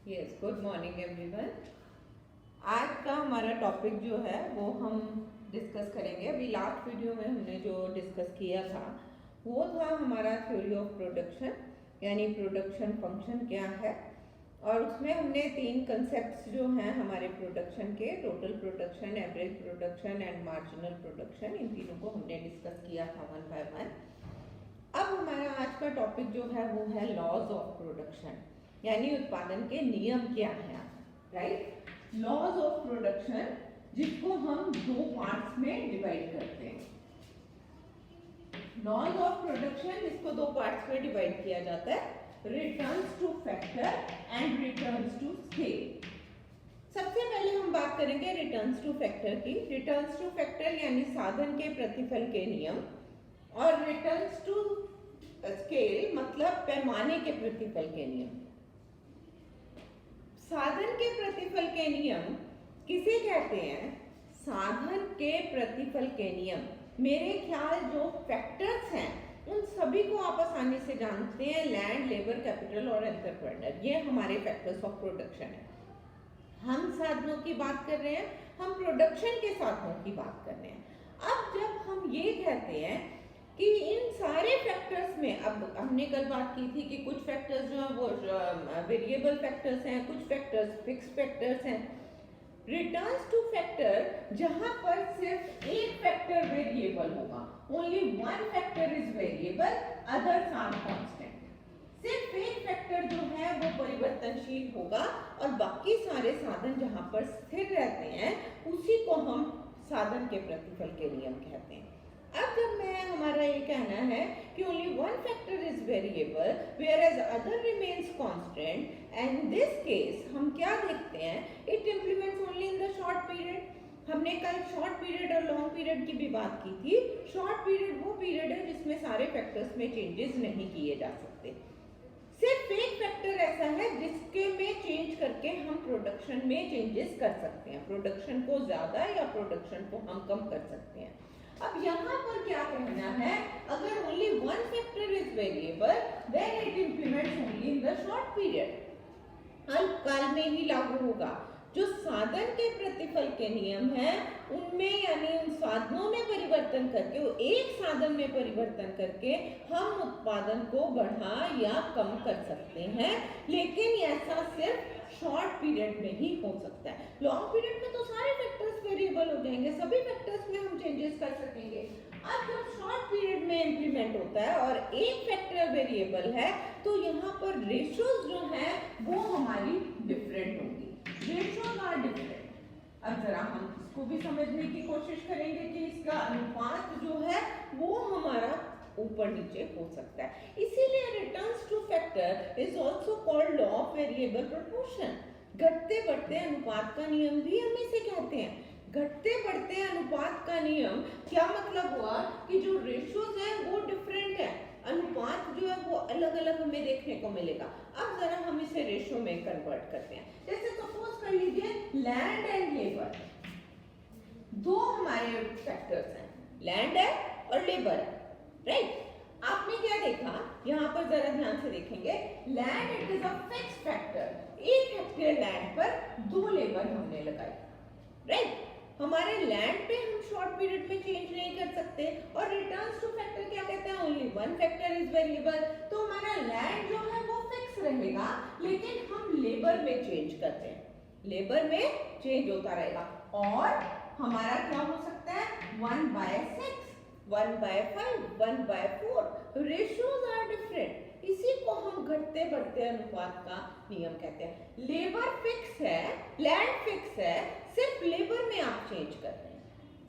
Yes, good morning everyone. आज का हमारा टॉपिक जो है वो हम डिस्कस करेंगे। अभी लास्ट वीडियो में हमने जो डिस्कस किया था वो था हमारा थ्योरी ऑफ प्रोडक्शन, यानी प्रोडक्शन फंक्शन क्या है। और उसमें हमने 3 कंसेप्ट्स जो हैं हमारे प्रोडक्शन के, total production, average production and marginal production, इन तीनों को हमने डिस्कस किया था वन बाय वन। अब हमारा आज का टॉपिक जो है वो है लॉज ऑफ प्रोडक्शन, यानी उत्पादन के नियम क्या हैं, राइट। लॉज ऑफ प्रोडक्शन, जिसको हम 2 पार्ट्स में डिवाइड करते हैं। लॉज ऑफ प्रोडक्शन, इसको 2 पार्ट्स में डिवाइड किया जाता है, returns to factor and returns to scale. सबसे पहले हम बात करेंगे रिटर्न्स टू फैक्टर की। रिटर्न्स टू फैक्टर यानी साधन के प्रतिफल के नियम, और रिटर्न्स टू स्केल मतलब पैमाने के प्रतिफल के नियम। साधन के प्रतिफल के नियम किसे कहते हैं? साधन के प्रतिफल के नियम, मेरे ख्याल जो फैक्टर्स हैं उन सभी को आप आसानी से जानते हैं, लैंड, लेबर, कैपिटल और एंटरप्रेन्योर, ये हमारे फैक्टर्स ऑफ प्रोडक्शन है। हम साधनों की बात कर रहे हैं, हम प्रोडक्शन के साधनों की बात कर रहे हैं। अब जब हम ये कहते हैं कि इन सारे फैक्टर्स में, अब हमने कल बात की थी कि कुछ फैक्टर्स जो हैं वो वेरिएबल फैक्टर्स हैं, कुछ फैक्टर्स फिक्स फैक्टर्स हैं। रिटर्न्स टू फैक्टर जहां पर सिर्फ एक फैक्टर वेरिएबल होगा, only one factor is variable, others are constant. सिर्फ एक फैक्टर जो है वो परिवर्तनशील होगा और बाकी सारे साधन जहां पर स्थिर रहते हैं उसी को हम साधन के प्रतिफल के नियम कहते हैं। अब जब हमारा ये कहना है कि only one factor is variable whereas other remains constant, and in this case हम क्या देखते हैं, it implements only in the short period. हमने कल शॉर्ट पीरियड और लॉन्ग पीरियड की भी बात की थी। शॉर्ट पीरियड वो पीरियड है जिसमें सारे फैक्टर्स में चेंजेस नहीं किए जा सकते। सिर्फ एक फैक्टर ऐसा है जिसके में चेंज करके हम प्रोडक्शन में चेंजेस कर सकते हैं, प्रोडक्शन को ज्यादा या प्रोडक्शन को हम कम कर सकते हैं। अब यहाँ पर क्या कहना है, अगर only one factor is variable then it implements only in the short period, अल्पकाल में ही लागू होगा। जो साधन के प्रतिफल के नियम हैं उनमें, यानी उन साधनों में परिवर्तन करके, वो एक साधन में परिवर्तन करके हम उत्पादन को बढ़ा या कम कर सकते हैं, लेकिन ऐसा सिर्फ शॉर्ट पीरियड में ही हो सकता है। लॉन्ग पीरियड में तो सारे फैक्टर्स वेरिएबल हो जाएंगे, सभी फैक्टर्स में हम चेंजेस कर सकेंगे। अब जब शॉर्ट पीरियड में इंप्लीमेंट होता है और एक फैक्टर वेरिएबल है तो यहाँ पर रेशियोज जो है वो हमारी डिफरेंट होंगी, रेशियोज आर डिफरेंट। अब जरा हम इसको भी समझने की कोशिश करेंगे कि इसका अनुपात जो है वो हमारा ऊपर नीचे हो सकता है। इसीलिए returns to factor is also called law of variable proportion. घटते बढ़ते अनुपात का नियम भी हम इसे कहते हैं। घटते बढ़ते अनुपात का नियम क्या मतलब हुआ कि जो रेशियोज है वो डिफरेंट है, अनुपात जो है वो अलग अलग हमें देखने को मिलेगा। अब जरा हम इसे रेशियो में कन्वर्ट करते हैं। जैसे सपोज कर लीजिए लैंड एंड लेबर, दो हमारे फैक्टर्स हैं, लैंड है और लेबर है, राइट। आपने क्या देखा, यहाँ पर जरा ध्यान से देखेंगे, land it is a fixed factor, एक हेक्टेयर लैंड पर 2 लेबर हमने लगाई, राइट। हमारे लैंड पे हम शॉर्ट पीरियड में चेंज नहीं कर सकते। और रिटर्न्स टू फैक्टर क्या कहते हैं, only one factor is variable, तो हमारा लैंड जो है वो फिक्स रहेगा, लेकिन हम लेबर में चेंज करते हैं, लेबर में चेंज होता रहेगा। और हमारा क्या हो सकता है, 1/6, 1/5, 1/4, रेशियोज आर डिफरेंट। इसी को हम घटते बढ़ते अनुपात का नियम कहते हैं। लेबर फिक्स है, लैंड फिक्स है, सिर्फ लेबर में आप चेंज कर रहे हैं,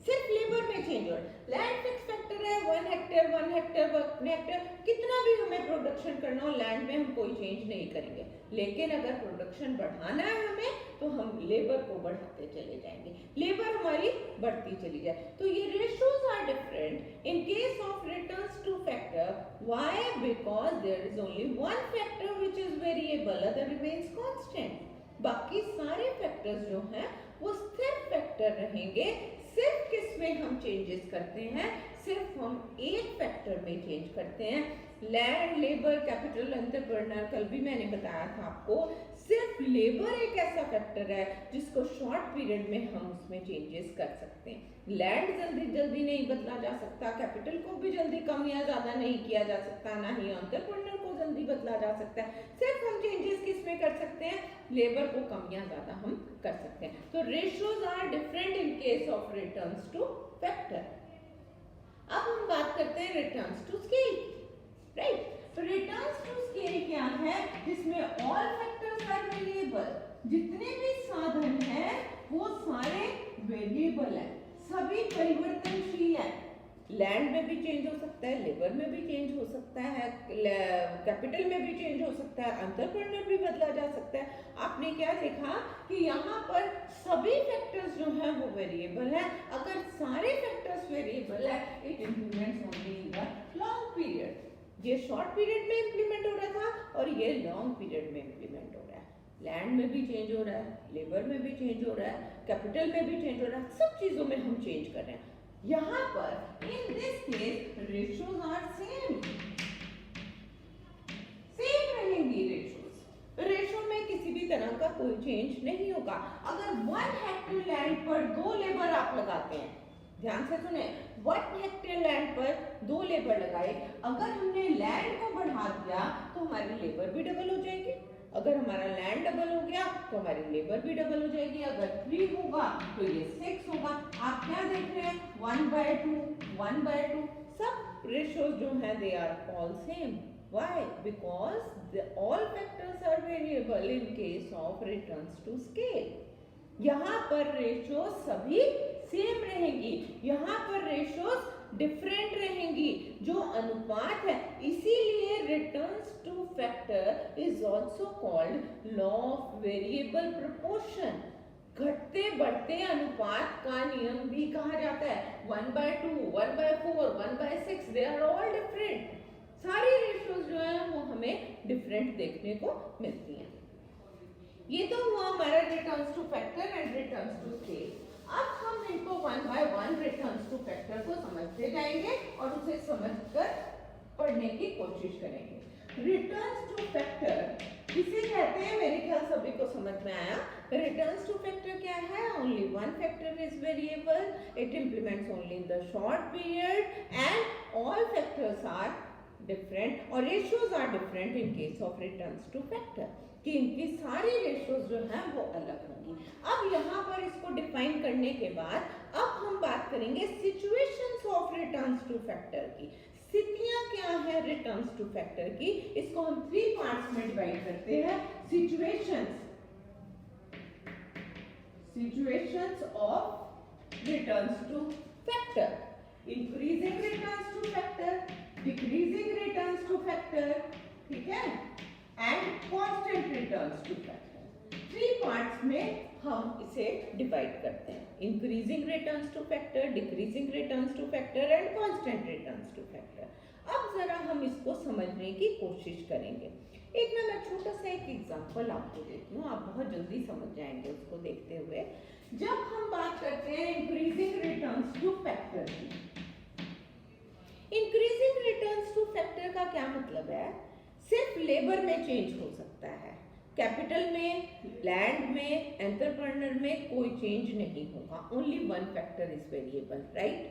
सिर्फ लेबर में चेंज हो रहा है। लैंड फिक्स फैक्टर है, 1 हेक्टेयर 1 हेक्टेयर 1 हेक्टेयर, कितना भी हमें प्रोडक्शन करना हो लैंड में हम कोई चेंज नहीं करेंगे। लेकिन अगर प्रोडक्शन बढ़ाना है हमें तो हम लेबर को बढ़ाते चले जाएंगे, लेबर हमारी बढ़ती चली जाए। तो ये ratios are different in case of returns to factor. Why? Because there is only one factor which is variable, other remains constant. बाकी सारे फैक्टर्स जो हैं वो स्थिर फैक्टर रहेंगे। सिर्फ किसमें हम चेंजेस करते हैं, सिर्फ हम एक फैक्टर में चेंज करते हैं। लैंड, लेबर, कैपिटल, एंटरप्रेन्योर, कल भी मैंने बताया था आपको, सिर्फ सिर्फ लेबर एक ऐसा फैक्टर है जिसको शॉर्ट पीरियड में हम उसमें चेंजेस कर सकते हैं। लैंड जल्दी जल्दी नहीं बदला जा सकता, कैपिटल को भी जल्दी कम या ज्यादा नहीं किया जा सकता, ना ही एंटरप्रेन्योर को जल्दी बदला जा सकता है। सिर्फ हम चेंजेस किस में कर सकते हैं, लेबर को कम या ज्यादा हम कर सकते हैं। तो ratios are different in case of returns to factor. अब हम बात करते हैं रिटर्न्स टू स्केल, राइट। तो रिटर्न्स टू स्केल क्या है, जिसमें ऑल फैक्टर्स आर वेरिएबल, जितने भी साधन हैं वो सारे वेरिएबल हैं, सभी परिवर्तनशील है। लैंड में भी चेंज हो सकता है, लेबर में भी चेंज हो सकता है, कैपिटल में भी चेंज हो सकता है, एंटरप्रेन्योर भी बदला जा सकता है। आपने क्या देखा कि यहाँ पर सभी फैक्टर्स जो हैं वो वेरिएबल है। अगर सारे फैक्टर्स वेरिएबल है, it implements only in the long period. ये शॉर्ट पीरियड में इंप्लीमेंट हो रहा था और ये लॉन्ग पीरियड में इंप्लीमेंट हो रहा है। लैंड में भी चेंज हो रहा है, लेबर में भी चेंज हो रहा है, कैपिटल में भी चेंज हो रहा है, सब चीजों में हम चेंज कर रहे हैं। यहाँ पर in this case ratios are same रहेंगी। रेशियो में किसी भी तरह का कोई चेंज नहीं होगा। अगर 1 हेक्टेयर लैंड पर 2 लेबर आप लगाते हैं, ध्यान से सुने, 1 हेक्टेयर लैंड पर 2 लेबर लगाए, अगर हमने लैंड को बढ़ा दिया तो हमारी लेबर भी डबल हो जाएगी। अगर हमारा लैंड डबल हो गया तो हमारी लेबर भी डबल हो जाएगी। अगर 3 होगा तो ये 6 होगा। आप क्या देख रहे हैं, 1/2 1/2, सब रेशियोज जो हैं they are all same. Why? Because all factors are variable in case of returns to scale. यहाँ पर रेशियोज सभी सेम रहेंगी, यहाँ पर रेशियोज डिफरेंट रहेंगी, जो अनुपात है। इसीलिए returns to factor is also called law of variable proportion. घटते बढ़ते अनुपात का नियम भी कहा जाता है। 1/2, 1/4, 1/6, दे आर ऑल डिफरेंट। सारी रेशियोज जो है वो हमें डिफरेंट देखने को मिलती हैं। ये तो हुआ हमारा returns to factor and returns to scale. अब हम इनको 1 by 1 रिटर्न्स टू फैक्टर को समझते जाएंगे और उसे समझकर पढ़ने की कोशिश करेंगे। रिटर्न्स टू फैक्टर किसे कहते हैं, मेरे ख्याल सभी को समझ में आया। रिटर्न्स टू फैक्टर क्या है, only one factor is variable, it implements only in the short period and all factors are different और ratios are different in case of returns to factor, कि इनकी सारी रेशियोज जो हैं वो अलग होंगी। अब यहाँ पर इसको डिफाइन करने के बाद अब हम बात करेंगे situations of returns to factor की। स्थितियां क्या है रिटर्न्स टू फैक्टर की, इसको हम 3 पार्ट्स में डिवाइड करते हैं। Situations of returns to factor, increasing returns to factor, decreasing returns to factor, ठीक है, and constant returns to factor. 3 parts में हम इसे डिवाइड करते हैं, increasing returns to factor, decreasing returns to factor and constant returns to factor. अब जरा हम इसको समझने की कोशिश करेंगे। एक ना मैं छोटा सा एक एग्जांपल आपको देती हूँ, आप बहुत जल्दी समझ जाएंगे उसको देखते हुए। जब हम बात करते हैं इंक्रीजिंग रिटर्न्स टू फैक्टर की, इंक्रीजिंग रिटर्न्स टू फैक्टर का क्या मतलब है, सिर्फ लेबर में चेंज हो सकता है, कैपिटल में, लैंड में, एंटरप्रेन्योर में कोई चेंज नहीं होगा, only one factor is variable, right.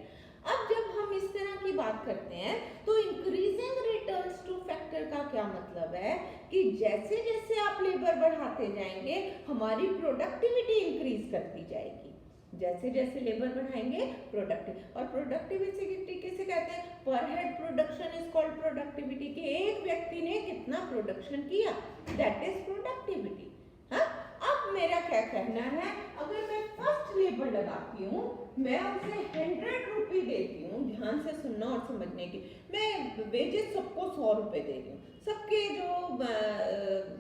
अब जब हम इस तरह की बात करते हैं तो इंक्रीजिंग रिटर्न्स टू फैक्टर का क्या मतलब है कि जैसे जैसे आप लेबर बढ़ाते जाएंगे हमारी प्रोडक्टिविटी इंक्रीज करती जाएगी। जैसे जैसे लेबर बढ़ाएंगे प्रोडक्टिव, और प्रोडक्टिविटी किसे कहते हैं, पर head production is called productivity, कि एक व्यक्ति ने कितना प्रोडक्शन किया, दैट इज प्रोडक्टिविटी। हाँ, अब मेरा क्या कहना है, अगर मैं फर्स्ट लेबर लगाती हूँ, मैं उसे 100 रुपये देती हूँ, ध्यान से सुनना और समझने की, मैं वेजेस सबको 100 रुपये दे रही हूँ, सबके जो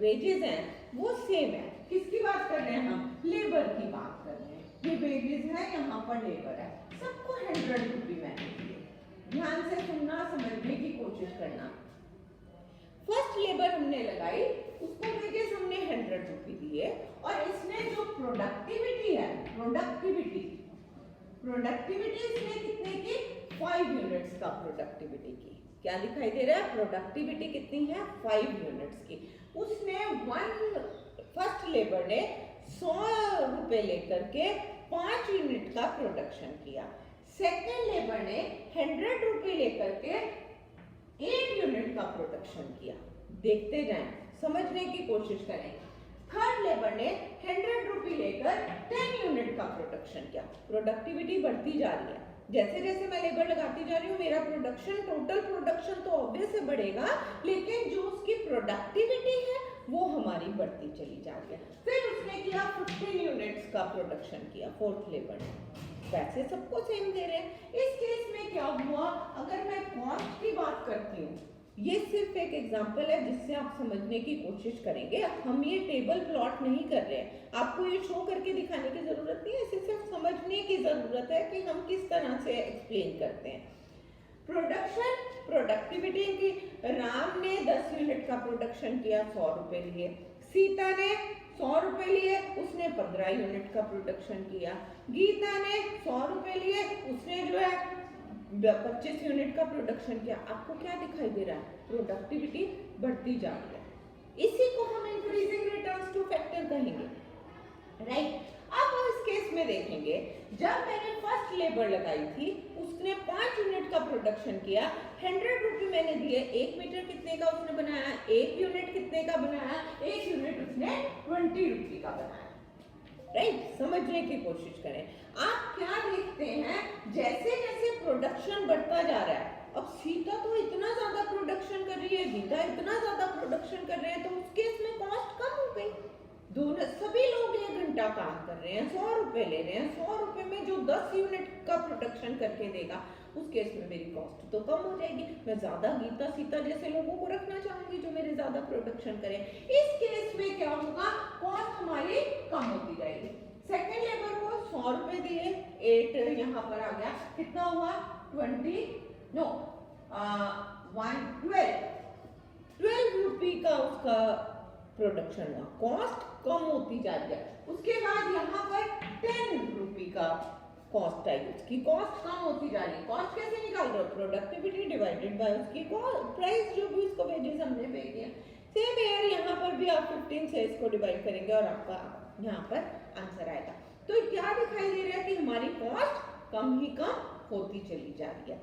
वेजेस हैं वो सेम है। किसकी बात कर रहे हैं हम, लेबर की बात कर रहे हैं। ये वेजेस है, यहाँ पर लेबर है, सबको 100 रुपये मैंने दिए। ध्यान से सुनना, समझने की कोशिश करना। फर्स्ट लेबर हमने लगाई, उसको वेजेस हमने 100 रुपये दिए, और इसने जो प्रोडक्टिविटी है, प्रोडक्टिविटी इसने कितने की, 5 यूनिट्स का प्रोडक्टिविटी की। क्या दिखाई दे रहा है, प्रोडक्टिविटी कितनी है, 5 यूनिट्स की। उसने फर्स्ट लेबर ने 100 रुपए लेकर के 5 यूनिट का प्रोडक्शन किया। सेकेंड लेबर ने 100 रुपए लेकर के 8 यूनिट का प्रोडक्शन किया। देखते जाएं, समझने की कोशिश करें। थर्ड लेबर ने 100 रुपए लेकर 10 यूनिट का प्रोडक्शन किया। प्रोडक्टिविटी बढ़ती जा रही है। जैसे जैसे मैं लेबर लगाती जा रही हूँ मेरा प्रोडक्शन, टोटल प्रोडक्शन तो ऑब्वियस से बढ़ेगा, लेकिन जो उसकी प्रोडक्टिविटी है वो हमारी बढ़ती चली जा रही है। फिर उसने किया 15 यूनिट्स का प्रोडक्शन किया फोर्थ लेबर ने। पैसे सबको सेम दे रहे हैं। इस केस में क्या हुआ, अगर मैं कॉस्ट की बात करती हूँ, ये सिर्फ एक एग्जांपल है जिससे आप समझने की कोशिश करेंगे। हम ये टेबल प्लॉट नहीं कर रहे हैं, आपको ये शो करके दिखाने की जरूरत नहीं है, इसे सिर्फ समझने की जरूरत है कि हम किस तरह से एक्सप्लेन करते हैं। प्रोडक्शन, प्रोडक्टिविटी की, राम ने 10 यूनिट का प्रोडक्शन किया, 100 रुपए लिए। सीता ने 100 रुपए लिए, उसने 15 यूनिट का प्रोडक्शन किया। गीता ने 100 रुपए लिए, उसने जो है 25 यूनिट का प्रोडक्शन किया। आपको क्या दिखाई दे रहा है, प्रोडक्टिविटी बढ़ती जा रही है। इसी को हम इंक्रीजिंग रिटर्न्स टू फैक्टर कहेंगे, राइट। अब इस केस में देखेंगे, जब मैंने फर्स्ट लेबर लगाई थी उसने 5 यूनिट का प्रोडक्शन किया, 100 रुपए मैंने दिए। 1 मीटर कितने का उसने बनाया, 1 यूनिट कितने का बनाया, 1 यूनिट उसने 20 रुपए का बनाया, राइट। समझने की कोशिश करें। आप क्या देखते हैं, जैसे जैसे प्रोडक्शन बढ़ता जा रहा है, अब सीता तो इतना ज्यादा प्रोडक्शन कर रही है, गीता इतना ज्यादा प्रोडक्शन कर रहे हैं, तो उस केस में कॉस्ट कम हो गई। दोनों सभी लोग 1 घंटा काम कर रहे हैं, 100 रुपए ले रहे हैं। 100 रुपए में जो 10 यूनिट का प्रोडक्शन करके देगा, उस केस में मेरी कॉस्ट तो कम हो जाएगी। मैं ज्यादा गीता सीता जैसे लोगों को रखना चाहूंगी जो मेरे ज्यादा प्रोडक्शन करें। इस केस में क्या होगा, कॉस्ट हमारी कम होती जाएगी। सेकेंड लेबर को 100 रुपए दिए, 8 यहाँ पर आ गया, कितना हुआ 12 रुपए का उसका प्रोडक्शन हुआ, कॉस्ट कम होती जा रही है। उसके बाद यहाँ पर 10 रुपए का कॉस्ट आई, उसकी कॉस्ट कम होती जा रही है। कॉस्ट कैसे निकाल रहे हो, प्रोडक्टिविटी डिवाइडेड बाय उसकी प्राइस, जो भी उसको वेजेस हमने पे किया। सेम यार, यहाँ पर भी आप 15 से इसको डिवाइड करेंगे और आपका यहाँ पर आंसर आएगा। तो क्या दिखाई दे रहा है कि हमारी कॉस्ट कम ही कम होती चली जा रही है।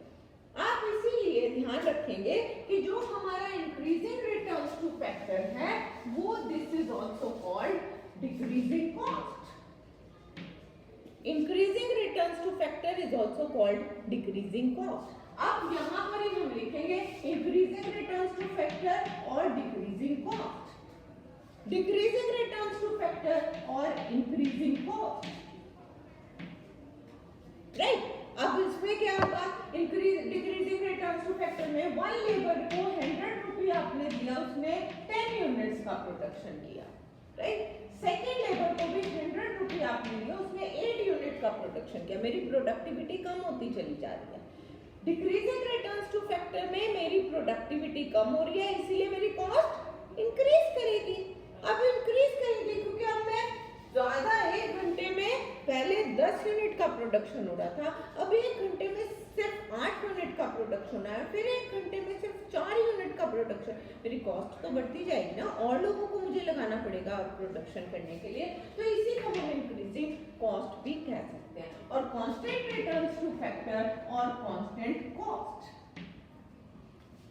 आप इसीलिए ध्यान रखेंगे कि जो हमारा इंक्रीजिंग रिटर्न्स टू फैक्टर है वो this is also called decreasing cost. Increasing returns to factor is also called decreasing cost. अब यहाँ पर ही हम लिखेंगे इंक्रीजिंग रिटर्न्स टू फैक्टर और decreasing cost, decreasing returns to factor और इंक्रीजिंग कॉस्ट, राइट। अब इसमें क्या होगा, डिक्रीजिंग रिटर्न्स टू फैक्टर में 1 लेबर को 100 रुपए आपने दिया, उसने 10 यूनिट्स का प्रोडक्शन किया, राइट। सेकेंड लेबर को भी 100 रुपए आपने दिया, उसने 8 यूनिट का प्रोडक्शन किया। मेरी प्रोडक्टिविटी कम होती चली जा रही है। डिक्रीजिंग रिटर्न्स टू फैक्टर में मेरी प्रोडक्टिविटी कम हो रही है, इसीलिए मेरी कॉस्ट इंक्रीज करेगी। अब इंक्रीज करेगी क्योंकि अब मैं ज्यादा 1 घंटे में पहले 10 यूनिट का प्रोडक्शन हो रहा था, अब 1 घंटे में सिर्फ 8 यूनिट का प्रोडक्शन होना है, फिर 1 घंटे में सिर्फ 4 यूनिट का प्रोडक्शन। मेरी कॉस्ट तो बढ़ती जाएगी ना, और लोगों को मुझे लगाना पड़ेगा प्रोडक्शन करने के लिए। तो इसी को हम इंक्रीजिंग कॉस्ट भी कह सकते हैं। और कांस्टेंट रिटर्न्स टू फैक्टर और कांस्टेंट कॉस्ट,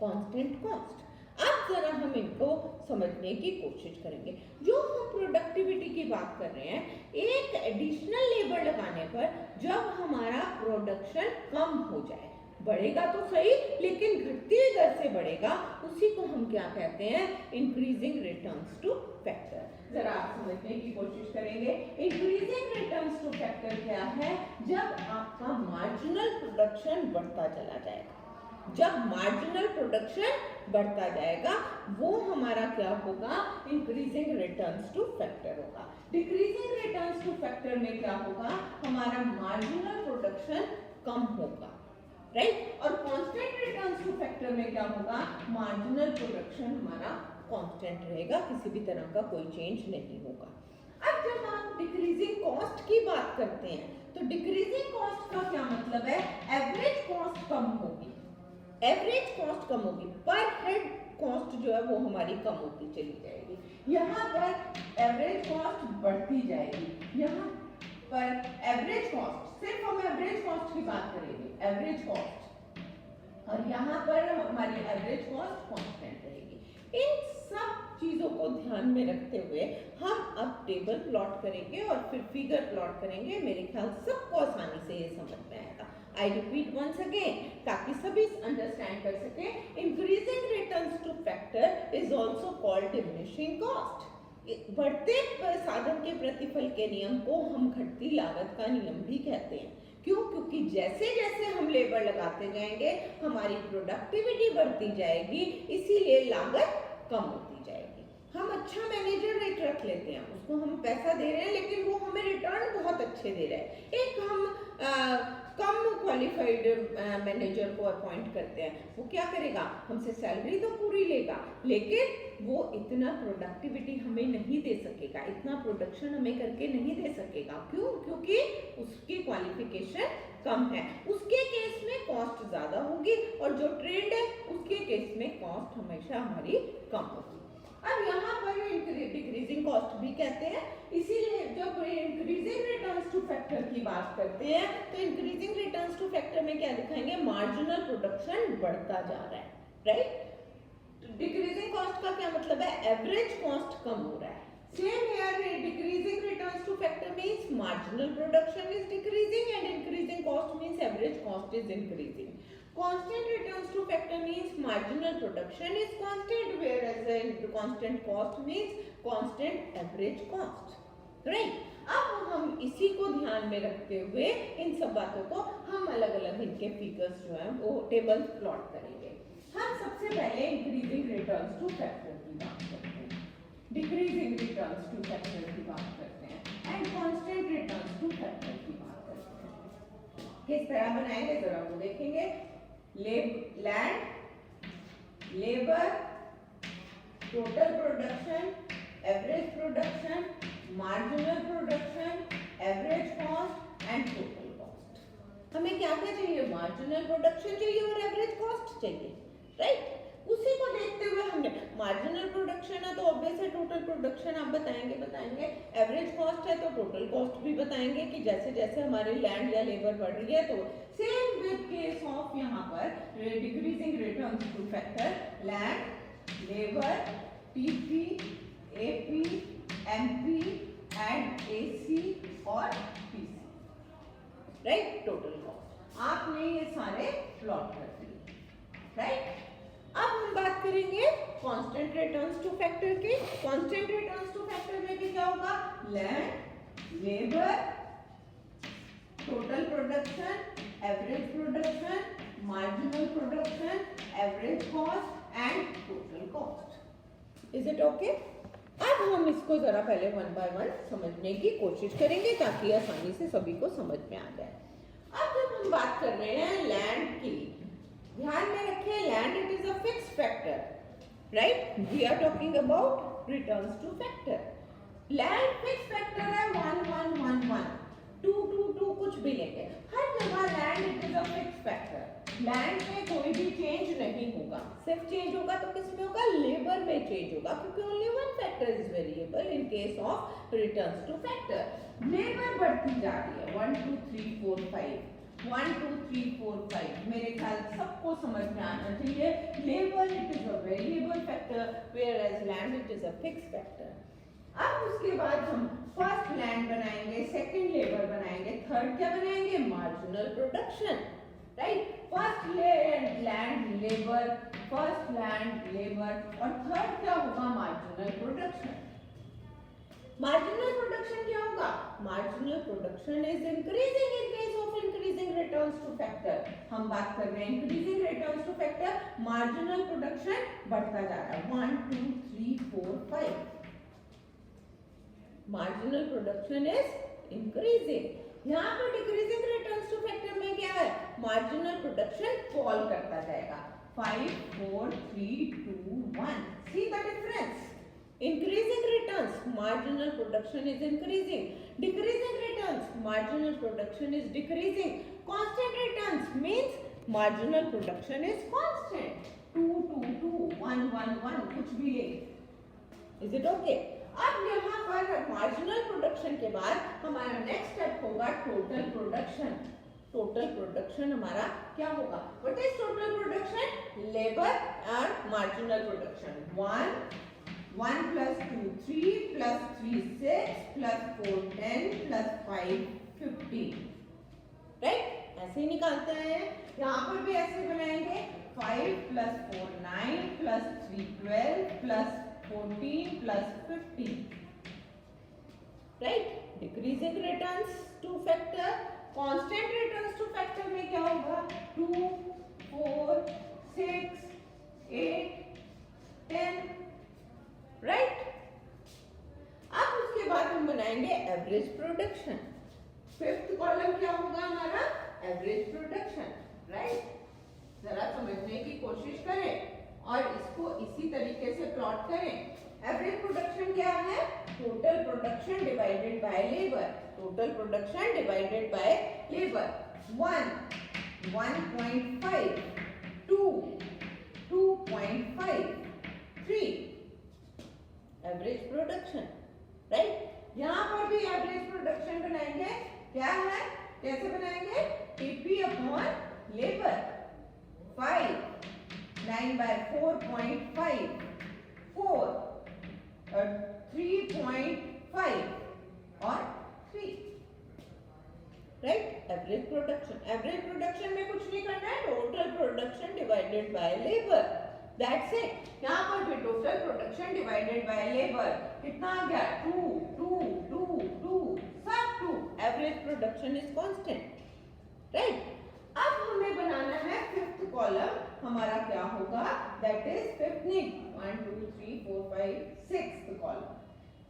कांस्टेंट कॉस्ट। अब जरा हम इनको समझने की कोशिश करेंगे। जो हम प्रोडक्टिविटी की बात कर रहे हैं, एक एडिशनल लेबर लगाने पर जब हमारा प्रोडक्शन कम हो जाए, बढ़ेगा तो सही लेकिन घटती हुई दर से बढ़ेगा, उसी को हम क्या कहते हैं, इंक्रीजिंग रिटर्न्स टू फैक्टर। जरा आप समझने की कोशिश करेंगे। इंक्रीजिंग रिटर्न्स टू फैक्टर क्या है, जब आपका मार्जिनल प्रोडक्शन बढ़ता चला जाएगा, जब मार्जिनल प्रोडक्शन बढ़ता जाएगा वो हमारा क्या होगा, इंक्रीजिंग रिटर्न्स टू फैक्टर होगा। डिक्रीजिंग रिटर्न्स टू फैक्टर में क्या होगा, हमारा मार्जिनल प्रोडक्शन कम होगा, राइट। और कांस्टेंट रिटर्न्स टू फैक्टर में क्या होगा, मार्जिनल प्रोडक्शन हमारा कांस्टेंट रहेगा, किसी भी तरह का कोई चेंज नहीं होगा। अब जब आप डिक्रीजिंग कॉस्ट की बात करते हैं तो डिक्रीजिंग कॉस्ट का क्या मतलब है, एवरेज कॉस्ट कम होगी, एवरेज कॉस्ट कम होगी, पर हेड कॉस्ट जो है वो हमारी कम होती चली जाएगी। यहाँ पर एवरेज कॉस्ट बढ़ती जाएगी। यहाँ पर एवरेज कॉस्ट, सिर्फ हम एवरेज कॉस्ट की बात करेंगे, एवरेज कॉस्ट, और यहाँ पर हमारी एवरेज कॉस्ट कांस्टेंट रहेगी। इन सब चीजों को ध्यान में रखते हुए हम अब टेबल प्लॉट करेंगे और फिर फिगर प्लॉट करेंगे। मेरे ख्याल सबको आसानी से ये समझ में आएगा। आई रिपीट वंस अगेन ताकि सभी अंडरस्टैंड कर सके। Increasing returns to factor is also called diminishing cost. बढ़ते साधन के प्रतिफल के नियम को हम घटती लागत का नियम भी कहते हैं। क्यों? क्योंकि जैसे जैसे हम लेबर लगाते जाएंगे हमारी प्रोडक्टिविटी बढ़ती जाएगी, इसीलिए लागत कम होती जाएगी। हम अच्छा मैनेजर रेट रख लेते हैं, उसको हम पैसा दे रहे हैं लेकिन वो हमें रिटर्न बहुत अच्छे दे रहा है। एक हम कम क्वालिफाइड मैनेजर को अपॉइंट करते हैं, वो क्या करेगा, हमसे सैलरी तो पूरी लेगा लेकिन वो इतना प्रोडक्टिविटी हमें नहीं दे सकेगा, इतना प्रोडक्शन हमें करके नहीं दे सकेगा। क्यों? क्योंकि उसकी क्वालिफिकेशन कम है। उसके केस में कॉस्ट ज्यादा होगी और जो ट्रेंड है उसके केस में कॉस्ट हमेशा हमारी कम होगी। अब यहाँ पर डिक्रीजिंग कॉस्ट भी कहते हैं, इसीलिए जब इंक्रीजिंग रिटर्न्स टू फैक्टर की बात करते हैं तो इंक्रीजिंग रिटर्न्स टू फैक्टर में क्या दिखाएंगे, मार्जिनल प्रोडक्शन बढ़ता जा रहा है, राइट। डिक्रीजिंग कॉस्ट का क्या मतलब है, एवरेज कॉस्ट कम हो रहा है। Same here, decreasing returns to factor means marginal production is decreasing and increasing cost means average cost is increasing. Constant returns to factor means marginal production is constant, whereas constant cost means constant average cost. Right? अब हम इसी को ध्यान में रखते हुए इन सब बातों को हम अलग अलग इनके फिगर्स जो हैं वो टेबल प्लॉट करेंगे। हम सबसे पहले इंक्रीजिंग रिटर्न्स टू फैक्टर की बात करते हैं, डिक्रीजिंग रिटर्न्स टू फैक्टर की बात करते हैं and constant returns to factor की बात करते हैं। किस तरह बनाएंगे जरा वो देखेंगे। Land, labour, total production, average production, marginal production, average cost and total cost. हमें क्या क्या चाहिए, मार्जिनल प्रोडक्शन चाहिए और एवरेज कॉस्ट चाहिए, राइट। उसी को देखते हुए हमने मार्जिनल प्रोडक्शन है तो ऑब्वियस है टोटल प्रोडक्शन आप बताएंगे, एवरेज कॉस्ट है तो टोटल कॉस्ट भी बताएंगे कि जैसे जैसे हमारी लैंड या लेबर बढ़ रही है। तो सेम विद केस ऑफ यहाँ पर decreasing returns to factor, land, labour, TP, AP, MP and AC और पीसी, राइट, टोटल कॉस्ट। आपने ये सारे प्लॉट कर दिए, राइट। अब हम बात करेंगे कांस्टेंट रिटर्न्स टू फैक्टर की। कांस्टेंट रिटर्न्स टू फैक्टर में भी क्या होगा, land, labour, total production, average production, marginal production, average cost and total cost. Is it okay? अब हम इसको जरा पहले वन बाय वन समझने की कोशिश करेंगे ताकि आसानी से सभी को समझ में आ जाए। अब जब हम बात कर रहे हैं लैंड की, ध्यान में रखिए land it is a fix factor, right. We are talking about returns to factor. Land fix factor है 1 1 1 1 2 2 2 कुछ भी लेंगे, हर जगह land it is a fix factor. Land में कोई भी चेंज नहीं होगा, सिर्फ चेंज होगा तो किस में होगा, लेबर में चेंज होगा, क्योंकि only one factor is variable in case of returns to factor. Labour बढ़ती जा रही है 1 2 3 4 5 1 2 3 4 5, मेरे ख्याल सबको समझ में आना चाहिए। Labour it is a variable factor whereas land it is a fix factor. अब उसके बाद हम फर्स्ट लैंड बनाएंगे, सेकंड लेबर बनाएंगे, थर्ड क्या बनाएंगे, marginal production, right. First land labour, first land labour और थर्ड क्या होगा, मार्जिनल प्रोडक्शन। मार्जिनल प्रोडक्शन क्या होगा, marginal production is increasing in case of increasing returns to factor. हम बात कर रहे हैं increasing returns to factor, marginal production बढ़ता जा रहा है 1 2 3 4 5, मार्जिनल प्रोडक्शन इज इंक्रीजिंग। यहाँ पर डिक्रीजिंग रिटर्न्स टू फैक्टर में क्या है, मार्जिनल प्रोडक्शन फॉल करता जाएगा 5 4 3 2 1। See the difference, increasing returns marginal production is increasing, decreasing returns marginal production is decreasing, constant returns means marginal production is constant 2 2 2 1 1 1 कुछ भी ले। Is it okay? अब यहाँ पर marginal production बाद हमारा नेक्स्ट स्टेप होगा टोटल प्रोडक्शन। टोटल प्रोडक्शन हमारा क्या होगा? What is total production? Labour और marginal production. 1 plus 2 3 plus 3 6 plus 4 10 plus 5 15, right? ऐसे ही निकालते हैं। यहाँ पर भी ऐसे बनाएंगे। 5 plus 4 9 plus 3 12 plus 14 plus 15, right? Decreasing returns to factor, constant returns to factor में क्या होगा? 2 4 6 8 10, राइट? अब उसके बाद हम बनाएंगे एवरेज प्रोडक्शन। फिफ्थ कॉलम क्या होगा हमारा? Average production, right? जरा समझने की कोशिश करें और इसको इसी तरीके से प्लॉट करें। एवरेज प्रोडक्शन क्या है? Total production divided by labour. Total production divided by labour. 1 1.5 2 2.5 3, average production, right? यहाँ पर भी एवरेज प्रोडक्शन बनाएंगे। क्या है? कैसे बनाएंगे? TP upon labour. 5 9 by 4.5 4 और 3.5 और 3, right? Average production. Average production में कुछ नहीं करना है, total production divided by labour, that's it. यहाँ पर भी total production divided by labour कितना आ गया? 2 2 2 2, सब 2। Average production is constant, right? अब हमें बनाना है फिफ्थ कॉलम। हमारा क्या होगा? दैट इज फिफ्थ नहीं, 1 2 3 4 5 सिक्स्थ कॉलम।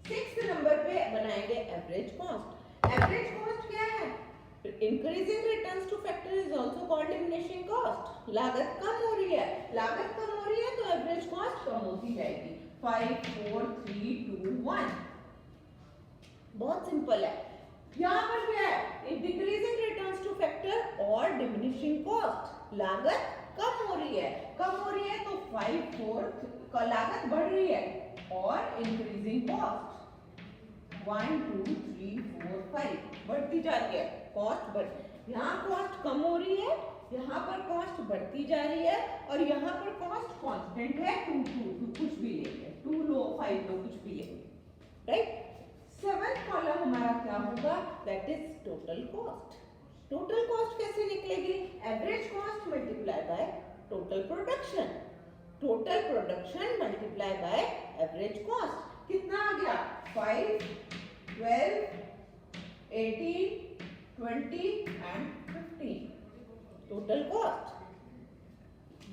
सिक्स्थ नंबर पे बनाएंगे एवरेज कॉस्ट। एवरेज कॉस्ट क्या है? Increasing returns to factor is also called diminishing cost. लागत कम हो रही है, लागत कम हो रही है तो एवरेज कॉस्ट कम होती जाएगी। 5 4 3 2 1, बहुत सिंपल है। यहाँ पर क्या है? डिक्रीजिंग रिटर्न्स टू फैक्टर और डिमिनिशिंग कॉस्ट। लागत कम हो रही है, कम हो रही है तो 5 4 का लागत बढ़ रही है और इंक्रीजिंग कॉस्ट 1 2 3 4 5 बढ़ती जा रही है। कॉस्ट बढ़, यहाँ कॉस्ट कम हो रही है, यहाँ पर कॉस्ट बढ़ती जा रही है और यहाँ पर कॉस्ट कांस्टेंट है। 2 2 कुछ भी लेंगे, 2 लो 5 लो कुछ भी लेंगे, राइट? सेवंथ कॉलम हमारा क्या होगा? That is total cost. Total cost कैसे निकलेगी? Average cost multiply by total production. Total production multiply by average cost. कितना आ गया? 5 12 18 20 and 15, टोटल कॉस्ट।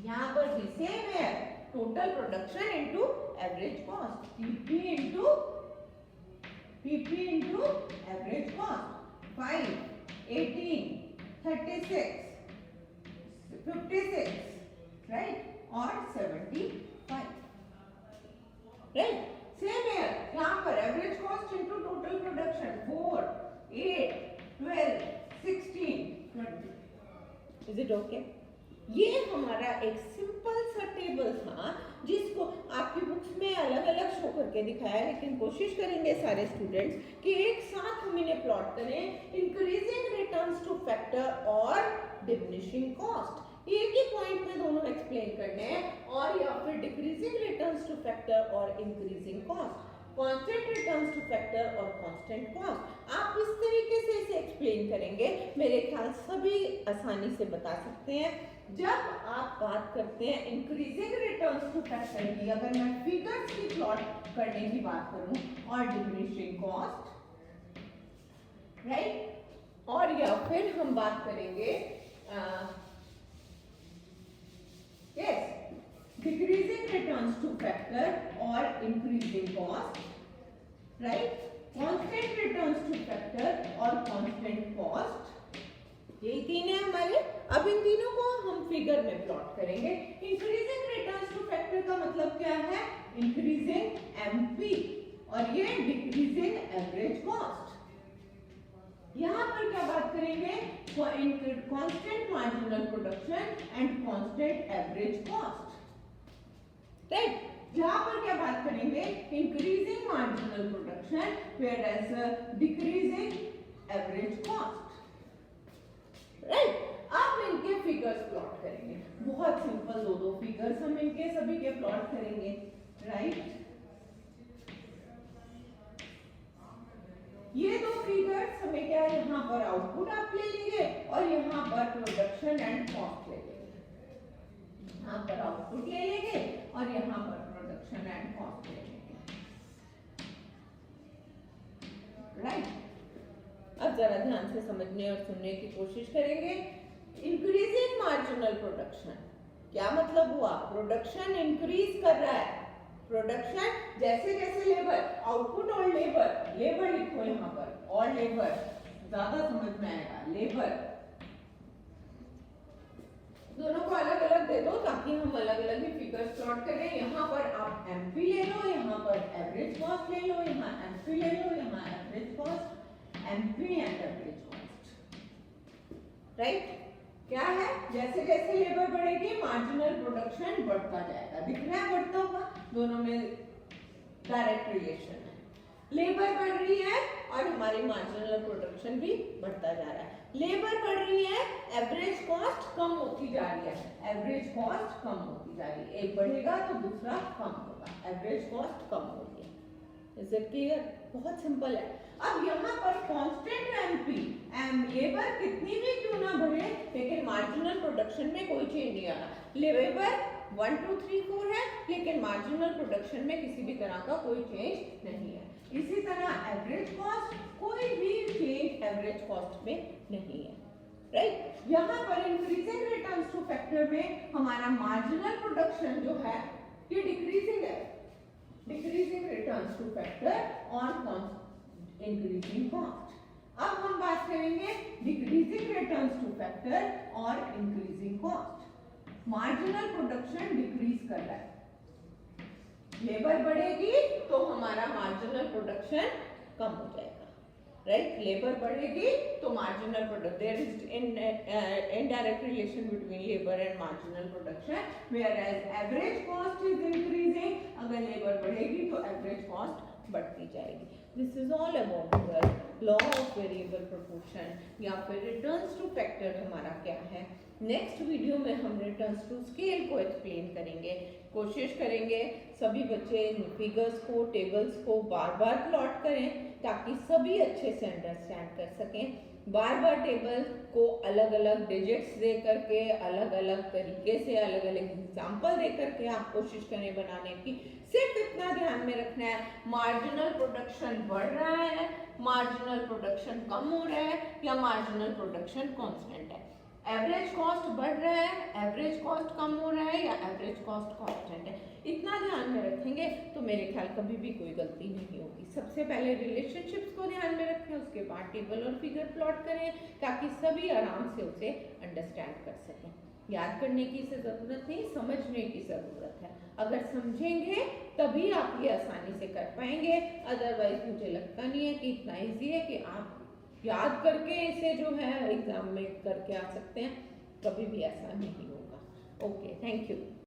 यहाँ पर भी सेम है, total production into average cost. PP into average cost। 5 18 36 56, right? और 75, right? Same है यहाँ पर average cost into total production. 4 8 12 16 20, is it okay? ये हमारा एक सिंपल सा टेबल था जिसको आपकी बुक्स में अलग अलग शो करके दिखाया, लेकिन कोशिश करेंगे सारे स्टूडेंट्स कि एक साथ हम इन्हें प्लॉट करें। इंक्रीजिंग रिटर्न्स टू फैक्टर और डिमिनिशिंग कॉस्ट, एक ही पॉइंट में दोनों एक्सप्लेन करने हैं, और या फिर डिक्रीजिंग रिटर्न्स टू फैक्टर और increasing cost, constant returns to factor और कांस्टेंट कॉस्ट। आप इस तरीके से इसे एक्सप्लेन करेंगे, मेरे ख्याल सभी आसानी से बता सकते हैं। जब आप बात करते हैं इंक्रीजिंग रिटर्न्स टू फैक्टर की, अगर मैं फिगर्स की प्लॉट करने की बात करूं, और डिमिनिशिंग कॉस्ट, राइट? और या फिर हम बात करेंगे डिक्रीजिंग रिटर्न्स टू फैक्टर और increasing cost, right? Constant returns to factor और कांस्टेंट कॉस्ट, यही तीन है हमारे। अब इन तीनों को हम फिगर में प्लॉट करेंगे। इंक्रीजिंग रिटर्न्स टू फैक्टर का मतलब क्या है? इंक्रीजिंग एमपी, और ये डिक्रीजिंग एवरेज कॉस्ट। यहाँ पर क्या बात करेंगे? Constant marginal production and constant average cost, right? जहां पर क्या बात करेंगे, increasing marginal production whereas decreasing average cost, right. अब इनके फिगर्स प्लॉट करेंगे, बहुत सिंपल दो फिगर्स हम इनके सभी के प्लॉट करेंगे, राइट। ये दो फिगर्स हमें क्या, यहाँ पर आउटपुट आप ले लेंगे और यहाँ पर प्रोडक्शन एंड कॉस्ट ले लेंगे, यहाँ पर आउटपुट ले लेंगे और यहाँ पर प्रोडक्शन एंड कॉस्ट ले लेंगे, राइट। अब जरा ध्यान से समझने और सुनने की कोशिश करेंगे। इंक्रीजिंग मार्जिनल प्रोडक्शन क्या मतलब हुआ, प्रोडक्शन इंक्रीज कर रहा है, प्रोडक्शन जैसे जैसे लेबर, आउटपुट और लेबर, लेबर लिखो यहाँ पर और लेबर, ज्यादा समझ में आएगा, लेबर दोनों को अलग अलग दे दो ताकि हम अलग अलग ही फिगर्स प्लॉट करें। यहाँ पर आप एमपी ले लो, यहाँ पर एवरेज कॉस्ट ले लो, यहाँ एमपी ले लो, यहाँ average cost, MP and average cost, right. क्या है, जैसे जैसे लेबर बढ़ेगी मार्जिनल प्रोडक्शन बढ़ता जाएगा, दिख रहा है बढ़ता हुआ, दोनों में डायरेक्ट रिलेशन है। लेबर बढ़ रही है और हमारी मार्जिनल प्रोडक्शन भी बढ़ता जा रहा है। लेबर बढ़ रही है, एवरेज कॉस्ट कम होती जा रही है, एवरेज कॉस्ट कम होती जा रही है, एक बढ़ेगा तो दूसरा कम होगा, एवरेज कॉस्ट कम हो रही है। Is it clear? बहुत सिंपल है। अब यहाँ पर कांस्टेंट एमपी, लेबर कितनी भी क्यों ना बढ़े लेकिन मार्जिनल प्रोडक्शन में कोई चेंज नहीं आ रहा, लेबर 1 2 3 4 है लेकिन मार्जिनल प्रोडक्शन में किसी भी तरह का कोई चेंज नहीं है। इसी तरह एवरेज कॉस्ट, कोई भी चेंज एवरेज कॉस्ट में नहीं है, राइट। यहाँ पर इंक्रीजिंग रिटर्न्स टू फैक्टर में हमारा मार्जिनल प्रोडक्शन जो है ये डिक्रीजिंग है, डिक्रीजिंग रिटर्न्स टू फैक्टर और इंक्रीजिंग कॉस्ट। अब हम बात करेंगे डिक्रीजिंग रिटर्न्स टू फैक्टर और increasing cost. Marginal production decrease कर रहा है, लेबर बढ़ेगी तो हमारा मार्जिनल प्रोडक्शन कम हो जाएगा, राइट। लेबर बढ़ेगी तो marginal product, there is indirect relation between labour and marginal production, whereas average cost is increasing, अगर लेबर बढ़ेगी तो एवरेज कॉस्ट बढ़ती जाएगी। This is all about the law of variable proportion या फिर returns to factor हमारा क्या है। नेक्स्ट वीडियो में हम रिटर्न्स टू स्केल को एक्सप्लेन करेंगे, कोशिश करेंगे सभी बच्चे फिगर्स को, टेबल्स को बार बार प्लॉट करें ताकि सभी अच्छे से अंडरस्टैंड कर सकें। बार बार टेबल को अलग अलग डिजिट्स दे करके, अलग अलग तरीके से, अलग अलग एग्जाम्पल दे करके आप कोशिश करें बनाने की। सिर्फ इतना ध्यान में रखना है, मार्जिनल प्रोडक्शन बढ़ रहा है, मार्जिनल प्रोडक्शन कम हो रहा है या मार्जिनल प्रोडक्शन कांस्टेंट है, एवरेज कॉस्ट बढ़ रहा है, एवरेज कॉस्ट कम हो रहा है या एवरेज कॉस्ट कांस्टेंट है। इतना ध्यान में रखेंगे तो मेरे ख्याल कभी भी कोई गलती नहीं होगी। सबसे पहले रिलेशनशिप्स को ध्यान में रखें, उसके बाद टेबल और फिगर प्लॉट करें ताकि सभी आराम से उसे अंडरस्टैंड कर सकें। याद करने की इसे ज़रूरत नहीं, समझने की ज़रूरत है। अगर समझेंगे तभी आप ये आसानी से कर पाएंगे, अदरवाइज मुझे लगता नहीं है कि इतना ईजी है कि आप याद करके इसे जो है एग्जाम में करके आ सकते हैं, कभी भी ऐसा नहीं होगा। Okay, thank you.